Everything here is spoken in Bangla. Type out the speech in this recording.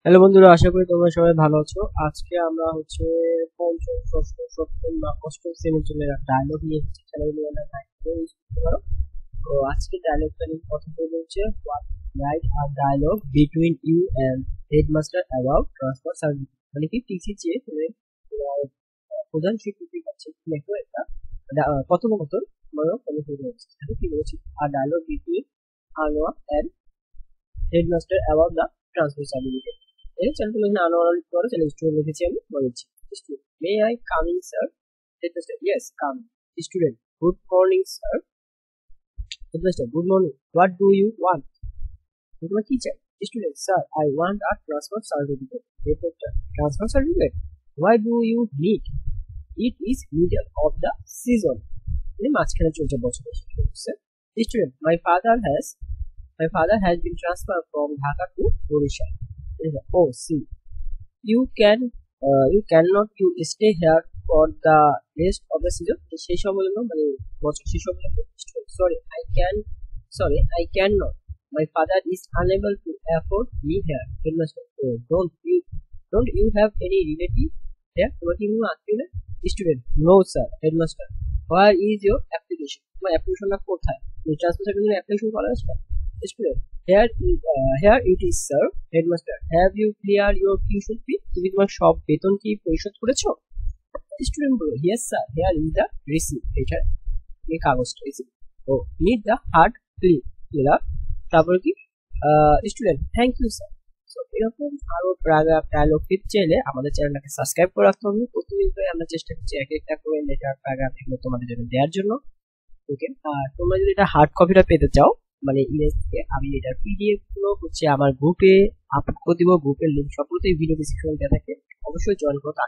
হ্যালো বন্ধুরা, আশা করি তোমরা সবাই ভালো আছো। আজকে আমরা পঞ্চম, ষষ্ঠ, সপ্তম বা অষ্টম শ্রেণীর জন্য একটা ডায়লগ নিয়ে এসেছি। চ্যানেল নিয়ে ইউজ করতে পারো। তো আজকে ডায়লগটা নিয়ে কথা বলবো what write a dialogue between you and headmaster about transfer service. মানে কি টিসি চেয়ে তুমি প্রধান শিক্ষকের কাছে লেখো একটা কথোপকথন কি বলেছি, আর dialogue between Anwar and headmaster about the transfer certificate. এই চ্যানেলটা এখানে আনোয়ার করে চ্যানেল স্টুডেন্ট লিখেছি আমি বলেছি। May I come in sir? Headmaster yes come. Student good morning sir. Headmaster good morning, what do you want? তোমার কি চাই? Student sir I want a transfer certificate. Headmaster transfer certificate, why do you need? It is middle of the season. মানে মাঝখানে চলছে বছর। Student my father has been transferred from Dhaka to Odisha. Oh, see, you cannot you stay here for the rest of the season. সেই সব বলে মানে বছর শেষ হবে। Sorry, I cannot. My father is unable to afford me here. Headmaster, oh, don't you have any relative here? তোমার কি কোনো আত্মীয় নেই? Student, no sir. Headmaster, where is your application? তোমার অ্যাপ্লিকেশনটা কোথায়? ট্রান্সফার সার্টিফিকেট অ্যাপ্লিকেশন করা আছে? Student, here it is sir. Headmaster, have you cleared your tuition fee? তুমি তোমার সব বেতন কি পরিশোধ করেছো? স্টুডেন্ট বলল, yes sir, here is the receipt. এটা এই কাগজটা receipt. Oh, need the hard clear. তারপর কি? Student, thank you sir. So এরকম আরো প্যারাগ্রাফ ডায়লগ টিপস চাইলে আমাদের চ্যানেলটাকে সাবস্ক্রাইব করে রাখতে হবে। প্রতিদিন আমরা চেষ্টা করছি এক একটা করে লেটার প্যারাগ্রাফ এগুলো তোমাদের জন্য দেওয়ার জন্য। ওকে, আর তোমরা যদি এটা হার্ড কপিটা পেতে চাও, মানে ইমেজ থেকে, আমি এটার পিডিএফ গুলো আমার গ্রুপে আপলোড করে দিব। গ্রুপের লিঙ্ক সম্পূর্ণ ভিডিও ডিসক্রিপশনে দেওয়া থাকে, অবশ্যই জয়েন করতে